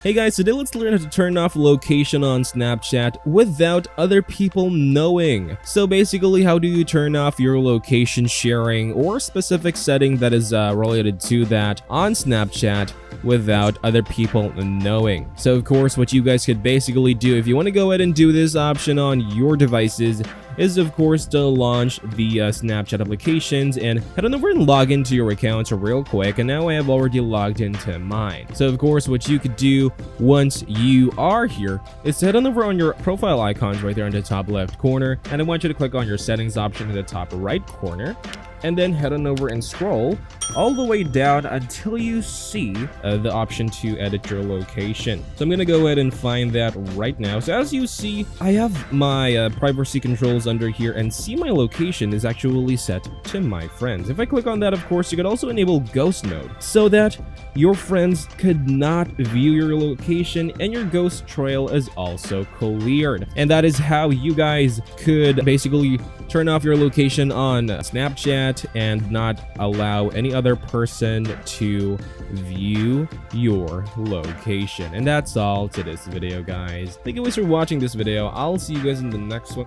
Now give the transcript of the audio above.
Hey guys, today let's learn how to turn off location on Snapchat without other people knowing. So basically, how do you turn off your location sharing or specific setting that is related to that on Snapchat without other people knowing? So of course, what you guys could basically do if you want to go ahead and do this option on your devices is of course to launch the Snapchat applications and head on over and log into your accounts real quick. And now I have already logged into mine. So of course, what you could do once you are here is to head on over on your profile icons right there in the top left corner, and I want you to click on your settings option in the top right corner, and then head on over and scroll all the way down until you see the option to edit your location. So I'm gonna go ahead and find that right now. So as you see, I have my privacy controls under here, and see my location is actually set to my friends. If I click on that, of course, you could also enable ghost mode so that your friends could not view your location and your ghost trail is also cleared. And that is how you guys could basically turn off your location on Snapchat and not allow any other person to view your location. And that's all to this video, guys. Thank you guys for watching this video. I'll see you guys in the next one.